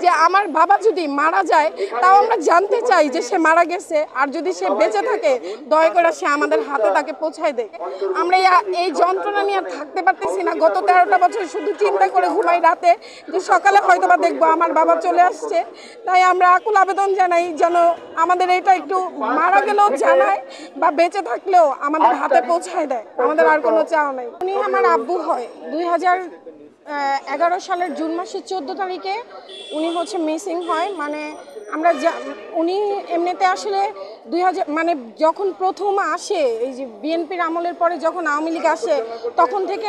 যে আমার বাবা যদি মারা যায় তাও আমরা জানতে চাই যে সে মারা গেছে, আর যদি সে বেঁচে থাকে দয়া করে সে আমাদের হাতে তাকে পৌঁছায় দেয়। আমরা এই যন্ত্রণা নিয়ে থাকতে পারতেছি না। গত 13টা বছর শুধু চিন্তা করে ঘুমাই রাতে যে সকালে হয়তোবা দেখবো আমার বাবা চলে আসছে। তাই আমরা আকুল আবেদন জানাই যেন আমাদের এটা একটু মারা গেলেও জানায় বা বেঁচে থাকলেও আমাদের হাতে পৌঁছায় দেয়। আমাদের আর কোনো চাওয়া নাই। উনি আমার আব্বু হয়। 2011 সালের জুন মাসের 14 তারিখে উনি হচ্ছে মিসিং হয়। মানে আমরা উনি এমনিতে আসলে 2000 মানে যখন প্রথম আসে এই যে বিএনপির আমলের পরে যখন আওয়ামী লীগ আসে তখন থেকে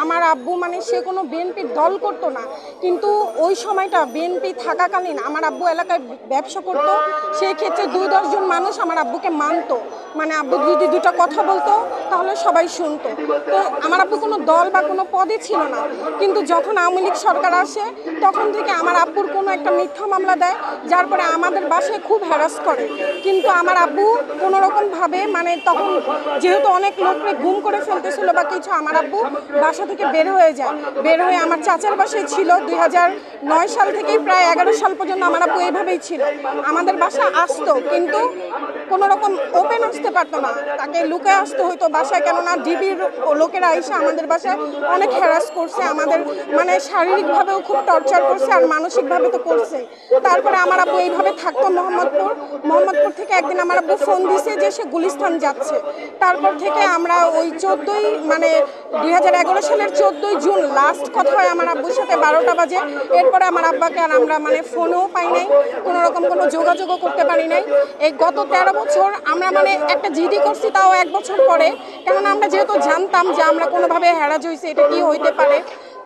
আমার আব্বু মানে সে কোনো বিএনপির দল করতো না, কিন্তু ওই সময়টা বিএনপি থাকাকালীন আমার আব্বু এলাকায় ব্যবসা করতো। সেই ক্ষেত্রে 2-10 জন মানুষ আমার আব্বুকে মানতো, মানে আব্বু যদি দুটো কথা বলতো তাহলে সবাই শুনতো। তো আমার আব্বু কোনো দল বা কোনো পদে ছিল না, কিন্তু যখন আওয়ামী লীগ সরকার আসে তখন থেকে আমার আব্বুর কোনো একটা মিথ্যা মামলা দেয়, যার পরে আমাদের বাসায় খুব হ্যারাস করে। কিন্তু আমার আব্বু কোনো রকমভাবে মানে তখন যেহেতু অনেক লোককে গুম করে ফেলতেছিল বা কিছু, আমার আব্বু বাসা থেকে বের হয়ে যায়। বের হয়ে আমার চাচার বাসায় ছিল 2009 সাল থেকে প্রায় 11 সাল পর্যন্ত আমার আব্বু এইভাবেই ছিল। আমাদের বাসা আসতো কিন্তু কোনো রকম ওপেন আসতে পারতো না, তাকে লুকে আসতে হইতো বাসায়। কেননা ডিবির লোকেরা এসে আমাদের বাসায় অনেক হ্যারাস করছে, আমাদের মানে শারীরিকভাবেও খুব টর্চার করছে আর মানসিকভাবে তো করছে। তারপরে আমার আব্বু এইভাবে থাকতো মোহাম্মদপুর থেকে একদিন আমার আব্বু ফোন দিছে যে সে গুলিস্তান যাচ্ছে। তারপর থেকে আমরা ওই 14ই মানে 2011 সালের 14ই জুন লাস্ট কথা হয় আমার আব্বুর সাথে 12টা বাজে। এরপরে আমার আব্বাকে আর আমরা মানে ফোনও পাই নাই, কোনো রকম কোনো যোগাযোগও করতে পারি নাই। এই গত 13 বছর আমরা মানে একটা জিডি করছি, তাও 1 বছর পরে। কেননা আমরা যেহেতু জানতাম যে আমরা কোনোভাবে হ্যারাস হয়েছে, এটা কি হইতে পারে।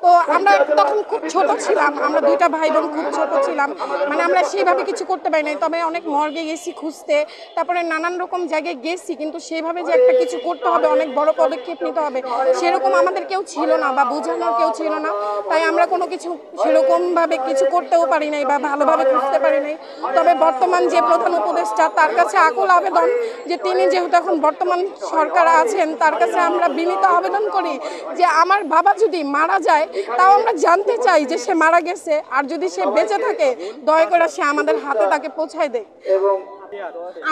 তো আমরা তখন খুব ছোট ছিলাম, আমরা 2টা ভাই বোন খুব ছোট ছিলাম, মানে আমরা সেইভাবে কিছু করতে পারি নাই। তবে অনেক মর্গে গেছি খুঁজতে, তারপরে নানান রকম জায়গায় গেছি, কিন্তু সেভাবে যে একটা কিছু করতে হবে, অনেক বড় পদক্ষেপ নিতে হবে, সেরকম আমাদের কেউ ছিল না বা বোঝানোর কেউ ছিল না। তাই আমরা কোনো কিছু সেরকমভাবে কিছু করতেও পারি নাই বা ভালোভাবে খুঁজতে পারি নাই। তবে বর্তমান যে প্রধান উপদেষ্টা, তার কাছে আকুল আবেদন যে তিনি যেহেতু এখন বর্তমান সরকার আছেন, তার কাছে আমরা বিনীত আবেদন করি যে আমার বাবা যদি মারা যায় তাও আমরা জানতে চাই যে সে মারা গেছে, আর যদি সে বেঁচে থাকে দয়া করে সে আমাদের হাতে তাকে পৌঁছায় দেয়।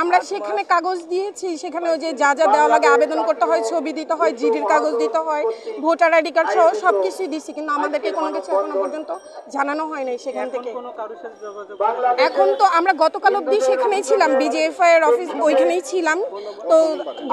আমরা সেখানে কাগজ দিয়েছি, সেখানে ওই যে যা যা দেওয়া লাগে আবেদন করতে হয়, ছবি দিতে হয়, জিডির কাগজ দিতে হয়, ভোটার আইডি কার্ড সহ সব কিছুই দিছি, কিন্তু আমাদেরকে কোনো কিছু এখনো পর্যন্ত জানানো হয় নাই সেখান থেকে। এখন তো আমরা গতকাল অবধি সেখানেই ছিলাম, বিজিএফআই এর অফিস ওইখানেই ছিলাম। তো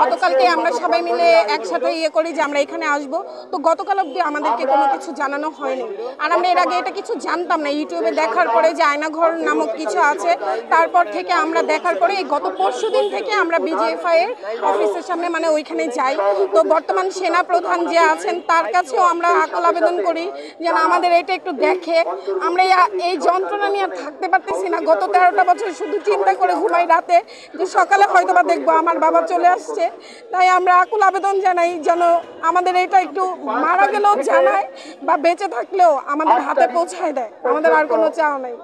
গতকালকে আমরা সবাই মিলে একসাথে করি যে আমরা এখানে আসব। তো গতকাল অবধি আমাদেরকে কোনো কিছু জানানো হয়নি। আর আমরা এর আগে এটা কিছু জানতাম না, ইউটিউবে দেখার পরে যে আয়নাঘর নামক কিছু আছে, তারপর থেকে আমরা দেখার পরে এই গত পরশুদিন থেকে আমরা বিজিএফআই এর অফিসের সামনে মানে ওইখানে যাই। তো বর্তমান সেনা প্রধান যে আছেন তার কাছেও আমরা আকুল আবেদন করি যেন আমাদের এটা একটু দেখে। আমরা এই যন্ত্রণা নিয়ে থাকতে পারতেছি না। গত 13টা বছর শুধু চিন্তা করে ঘুমাই রাতে যে সকালে হয়তোবা দেখবো আমার বাবা চলে আসছে। তাই আমরা আকুল আবেদন জানাই যেন আমাদের এটা একটু মারা গেলেও জানায় বা বেঁচে থাকলেও আমাদের হাতে পৌঁছায় দেয়। আমাদের আর কোনো চাওয়া নাই।